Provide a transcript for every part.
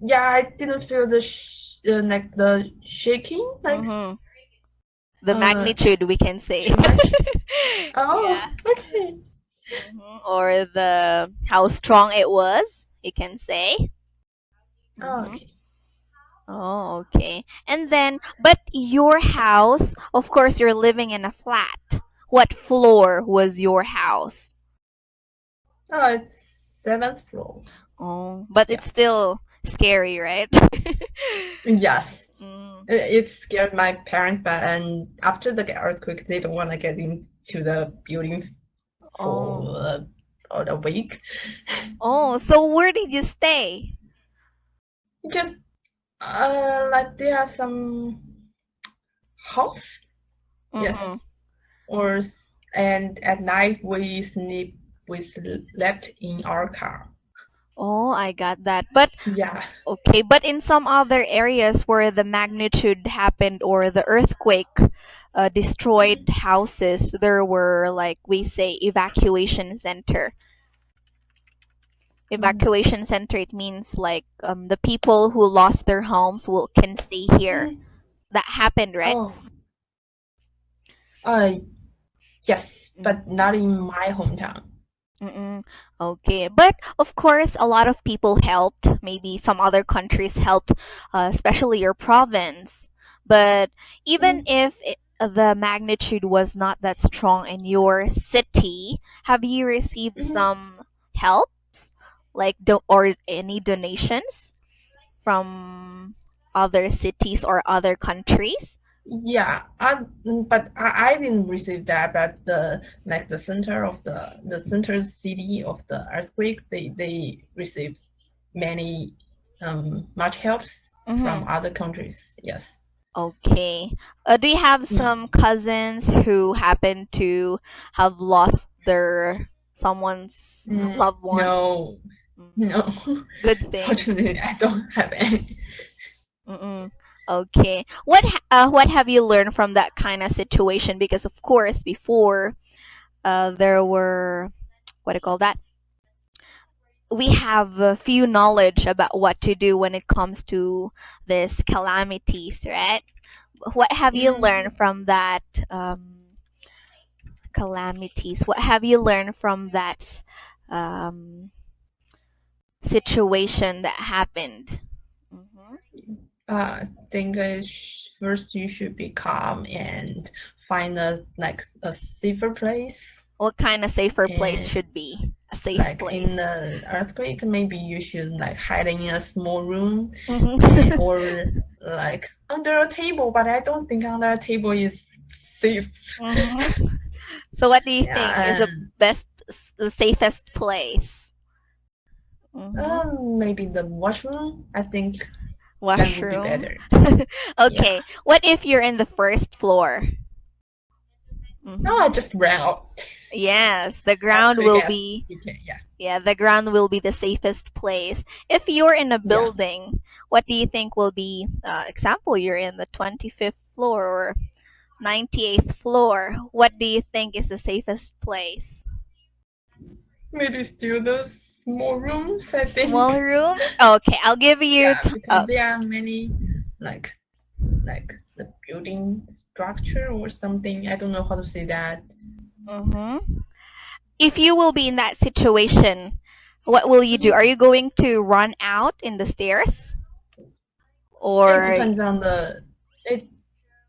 yeah, I didn't feel like the shaking, like Mm-hmm. The uh magnitude, we can say. too much. Yeah. Oh, okay. Or the how strong it was, you can say. Oh, Mm-hmm. okay. Oh, okay. And then, but your house, of course, you're living in a flat. What floor was your house? Oh, it's seventh floor. Oh, but Yeah. it's still scary, right? Yes. Mm. It scared my parents, but and after the earthquake, they don't want to get into the building Oh. for or a week. Oh, so where did you stay? Just like there are some house, Mm-hmm. yes, and at night we slept in our car. Oh, I got that. But Yeah. okay, but in some other areas where the magnitude happened or the earthquake destroyed houses, there were like we say evacuation center. Mm. Evacuation center, it means like the people who lost their homes will can stay here. Mhm. That happened, right? Oh, uh, yes, but Mm-hmm. not in my hometown. Mm-mm. Okay, but of course, a lot of people helped. Maybe some other countries helped, especially your province. But even Mm. if the magnitude was not that strong in your city, have you received Mhm. some helps, like or any donations from other cities or other countries? Yeah, but I didn't receive that. But the center of the center city of the earthquake, they received many much helps from Mm-hmm. other countries. Yes. Okay. Do you have Yeah. some cousins who happen to have lost their someone's loved ones? No, Hmm. no. Good thing. Fortunately, I don't have any. Mm-mm. Okay. What have you learned from that kind of situation? Because of course, before there were what do you call that? We have a few knowledge about what to do when it comes to these calamities, right? What have you Mm, learned from that? Calamities. What have you learned from that um, situation that happened? Hmm. I think first you should be calm and find a safer place. What kind of safer place And should be a safe like in place? the earthquake, maybe you should like hide in a small room and Hmm. or like under a table. But I don't think under a table is safe. Hmm. So, what do you think is Yeah, the and best, the safest place? Hmm. maybe the washroom. I think that would be Washroom. better. Yeah. Okay. What if you're in the first floor? No, I Hmm. just ran out Yes, the as ground quick will as be. you can. Yeah. Yeah, the ground will be the safest place. If you're in a Yeah. building, what do you think will be, example, you're in the 25th floor or 98th floor. What do you think is the safest place? Maybe still the small rooms, I Small think. room? Okay, I'll give you Yeah, because there are many like like the building structure or something. I don't know how to say that. mhm. If you will be in that situation, what will you do? Are Mhm. you going to run out in the stairs? It Or depends on the it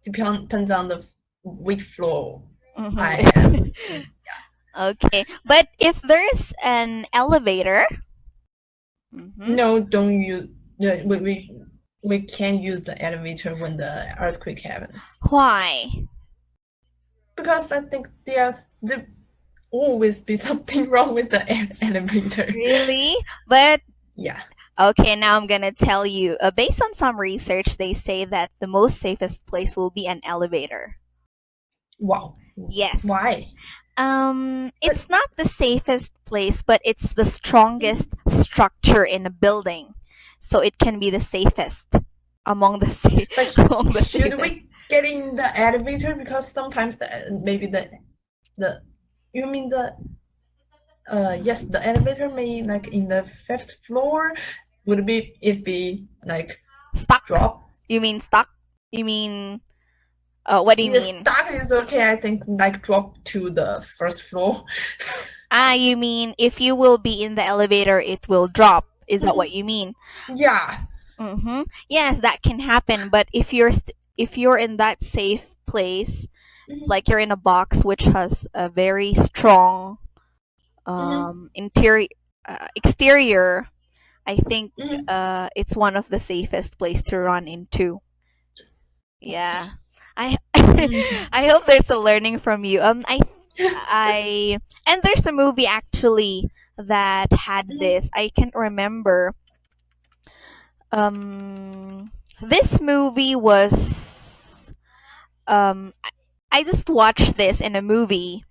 depends on the which floor I mhm. am in. Okay, but if there's an elevator, mhm. No, don't use. No, we can't use the elevator when the earthquake happens Why? because I think there always be something wrong with the elevator. Really? But Yeah. okay, now I'm gonna tell you. Based on some research, they say that the most safest place will be an elevator. Wow. Yes. Why? But It's not the safest place, but it's the strongest mhm. structure in a building, so it can be the safest among the But among the should safest. we get in the elevator because sometimes maybe the you mean the yes, the elevator may like in the fifth floor would it be like Stuck? drop? You mean stuck? You mean what do you Yeah, mean? stuck is okay. I think like drop to the first floor. Ah, you mean if you will be in the elevator, it will drop. Is that what you mean? Yeah. Mm-hmm. Yes, that can happen. But if you're in that safe place, it's Mhm, like you're in a box which has a very strong mhm, interior exterior. I think mhm. it's one of the safest place to run into. Yeah, Okay. I Mhm, I hope there's a learning from you. I and there's a movie actually that had mhm, this. I can't remember. Um, this movie was I just watched this in a movie.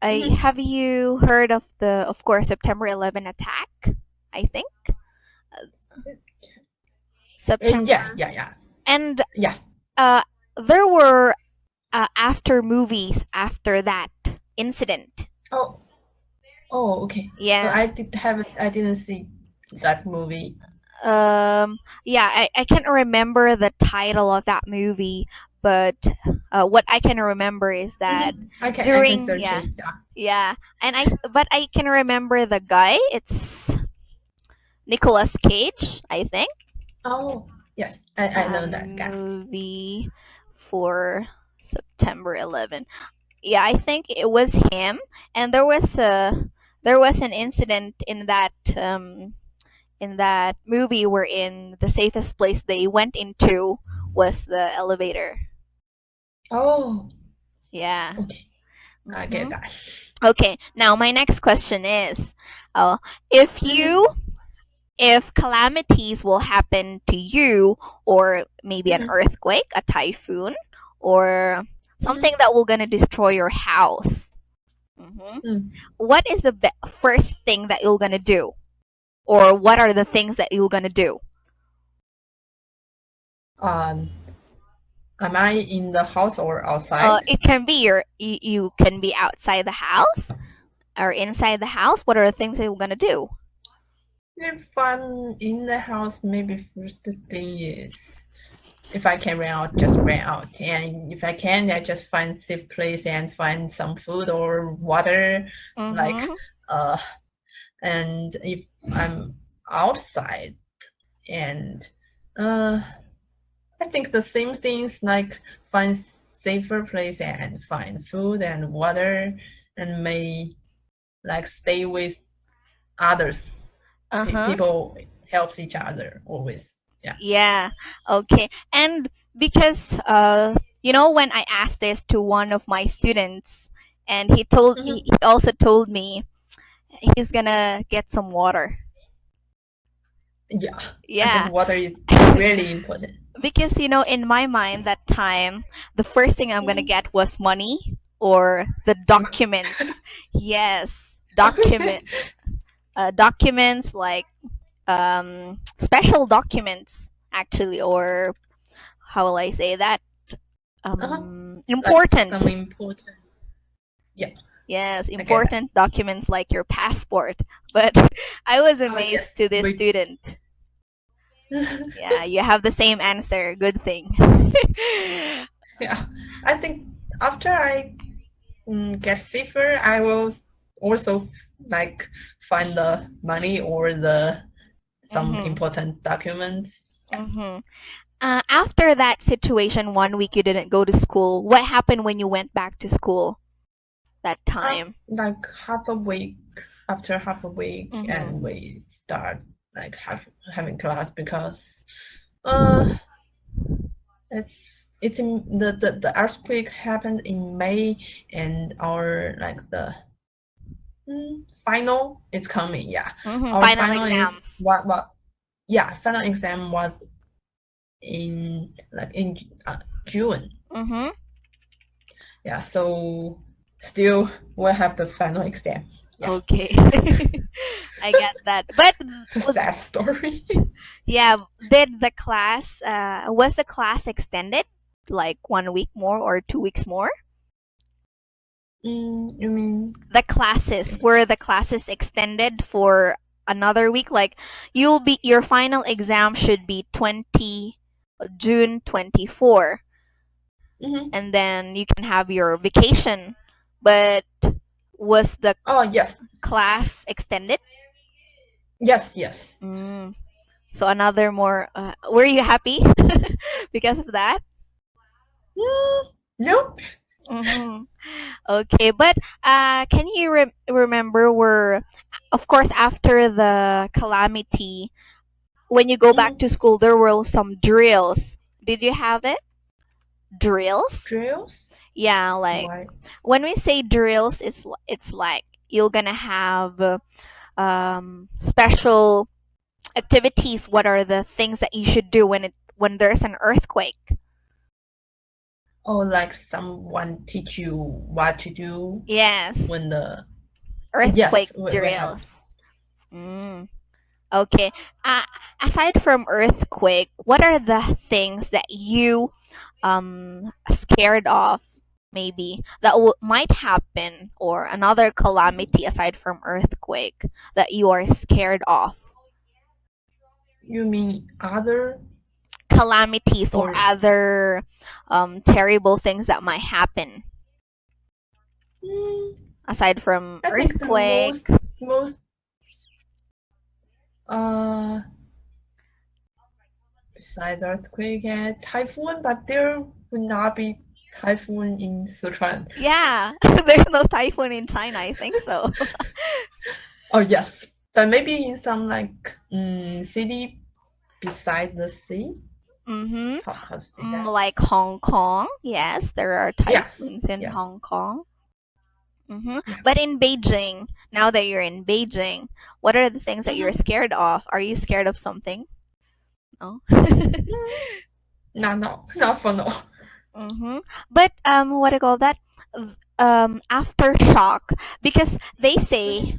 I mhm. have you heard of the of course September 11 attack? I think Yeah, September yeah, yeah, and yeah. uh there were after movies after that incident. Oh, oh, okay. I Yes. did haven't. I didn't see that movie. Yeah, I can't remember the title of that movie, but what I can remember is that I can during search yeah, it. Yeah. yeah, and I can remember the guy. It's Nicolas Cage, I think. Oh, yes. I know that guy. Movie for September 11. Yeah, I think it was him, and there was an incident in that movie wherein the safest place they went into was the elevator. Oh, Yeah. okay. I get hmm that. Okay. Now my next question is, uh, if Mhm, you if calamities will happen to you, or maybe an mhm, earthquake, a typhoon, or mhm, something that will gonna destroy your house, hmm mm. what is the first thing that you're gonna do, or what are the things that you're gonna do? Um, am I in the house or outside? It can be you can be outside the house or inside the house. What are the things that you're gonna do? If I'm in the house, maybe first thing is if I can run out, just run out. And if I can, I just find safe place and find some food or water. Like, Mm-hmm. uh, and if I'm outside, and uh, I think the same things like find safer place and find food and water, and may like stay with others. Uh-huh. People helps each other always. Yeah. Yeah. Okay. And because when I asked this to one of my students, and Mhm. he also told me he's gonna get some water. Yeah, I think Yeah. water is really important. Because in my mind that time the first thing I'm gonna Mhm. get was money or the documents. Yes, documents like special documents actually, or how will I say that, Uh-huh. Like important. some important. Yeah, Yes, I get that. important documents like your passport. But I was Oh amazed yes, to this we. student. Yeah, you have the same answer. Good thing. Yeah, I think after I get safer, I will also like find the money or the some hmm important documents. Yeah. hmm After that situation, 1 week you didn't go to school. What happened when you went back to school that time? Like half a week after half a week, Mm-hmm. and we start like having class because uh it's in the earthquake happened in May, and our like the final is coming. Yeah, Mm-hmm. our Final final is exams. what yeah, final exam was in like in June. Mm-hmm. Yeah, so still we'll have the final exam. Yeah. Okay. I get that. But Sad story. yeah, did the class was the class extended like 1 week more or 2 weeks more? You mean The classes ex- were the classes extended for another week. Like your final exam should be 20 June 24, Mm-hmm. and then you can have your vacation. But was the Oh, yes. class extended? Yes, yes. Mm. So another more. Were you happy because of that? No. Mm-hmm. Okay, but can you remember where, of course, after the calamity, when you go back Mm-hmm. to school, there were some drills. Did you have it? Drills? Drills? Yeah, like Why? when we say drills, it's like you're gonna have special activities. What are the things that you should do when there's an earthquake? Oh, like someone teach you what to do Yes, when the earthquake yes, we have. drills. Mm. Okay. Uh, Aside from earthquake, what are the things that you scared of, maybe that might happen, or another calamity aside from earthquake that you are scared of? You mean other Calamities or or other terrible things that might happen mm, aside from I think the earthquake. most uh besides earthquake and typhoon, but there would not be typhoon in Sichuan. Yeah, there's no typhoon in China, I think so. Oh yes, but maybe in some like city beside the sea. Mm-hmm. How to say that? Like Hong Kong, yes, there are Yes, typhoons in yes, Hong Kong. Mm-hmm. yeah. But in Beijing, now that you're in Beijing, what are the things that you're Mm-hmm. scared of? Are you scared of something? No. No, no, not for no. Mm-hmm. But what do you call that? Aftershock, because they say, Mm-hmm.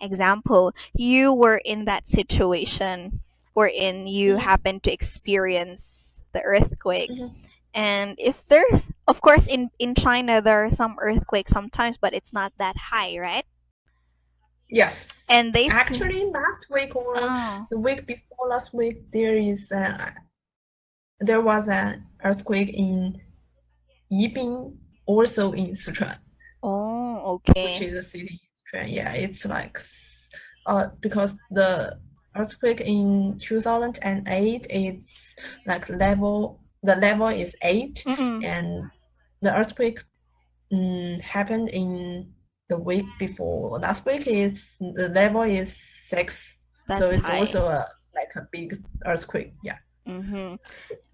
example, you were in that situation wherein you Mm-hmm. happen to experience the earthquake. Mm-hmm. And if there's, of course, in China there are some earthquakes sometimes, but it's not that high, right? Yes. And they say, Actually, last week or oh, the week before last week, there was an earthquake in Yibin, also in Sichuan, oh, which okay. is a city in Sichuan. Yeah, it's like because the earthquake in 2008, it's like the level is 8, Mm-mm, and the earthquake happened in the week before. Last week is the level is 6, so that's it's high. also a big earthquake. Yeah. Mm-hmm.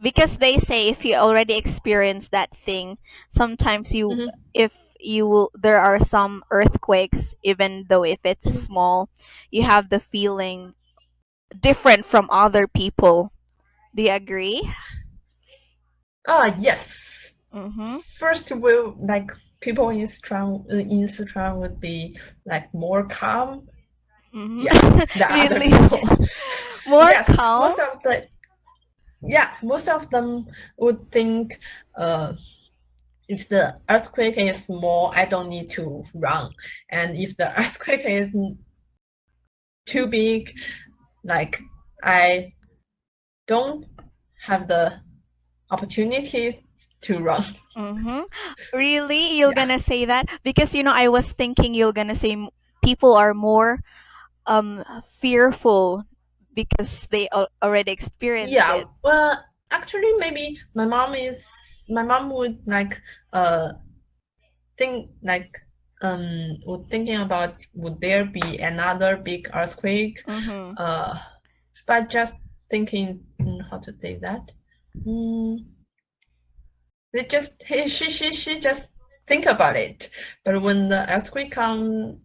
Because they say if you already experienced that thing, sometimes Hmm. if you will, there are some earthquakes, even though if it's Hmm. small, you have the feeling different from other people. Do you agree? Ah, yes. Mm-hmm. First, will like people in Sichuan would be like more calm. Yeah, Mm-hmm. than other Really? people. More Yes, calm? most of them would think uh if the earthquake is small, I don't need to run. And if the earthquake is too big, like I don't have the opportunities to run. Mm-hmm. Really? You're Yeah. gonna say that? Because I was thinking you're gonna say people are more fearful because they already experienced Yeah. it. Well, actually, maybe my mom would like uh think like would thinking about would there be another big earthquake, Mm-hmm. uh but just thinking how to say that. Mm, they just she just think about it, but when the earthquake comes,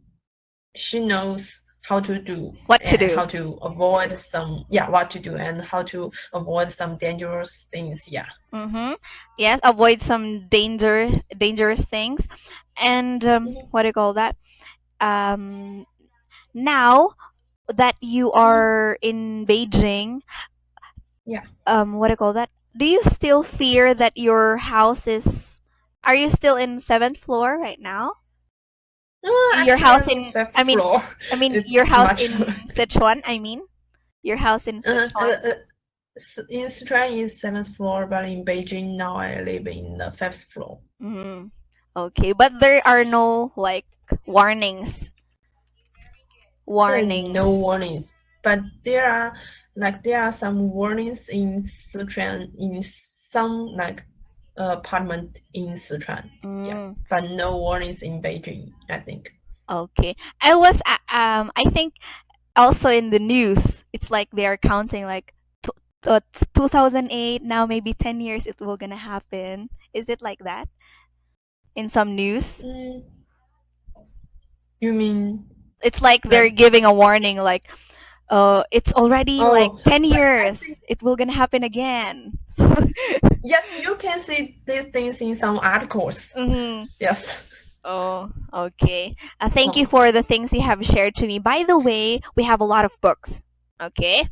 she knows how to do What to and do? how to avoid some, yeah, what to do and how to avoid some dangerous things. Yeah. Mm-hmm. Yes, avoid some dangerous things. And Mhm. what do you call that? Um, Now that you Mhm. are in Beijing, Yeah. what do you call that? Do you still fear that your house is? Are you still in seventh floor right now? Your Actually, house on in, fifth I mean, floor. your It's house much. in Sichuan, I mean, your house in Uh, uh, Sichuan. uh, in Sichuan is seventh floor, but in Beijing now I live in the fifth floor. Mm, okay, but there are no like warnings. No Warnings. warnings, but there are some warnings in Sichuan in some apartment in Sichuan. Yeah, Mm, but no warnings in Beijing, I think. okay. I think also in the news, it's like they are counting like 2008, now maybe 10 years it will gonna happen. Is it like that in some news? Mm, you mean It's like they're like giving a warning like it's already like oh, 10 but I years. think It will gonna happen again. So, yes, you can see these things in some articles. mhm. Yes. Oh, okay. Thank you Oh, for the things you have shared to me. By the way, we have a lot of books. Okay.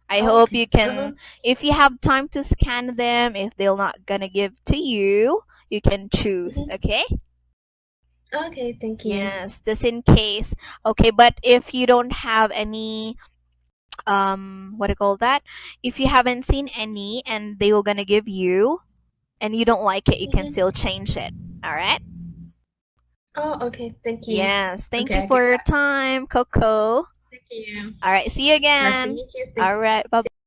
I hope okay. you can, if you have time to scan them, if they're not gonna give to you, you can choose. Mhm. Okay. Okay, thank you. Yes, just in case. Okay, but if you don't have any, what do you call that? If you haven't seen any and they were gonna give you and you don't like it, you can Mhm. still change it. All right. Oh, okay, thank you. Yes. Thank Okay, you I get for your that. time, Coco. Thank you. All right. See you Nice to again. meet you. Thank All right. Bye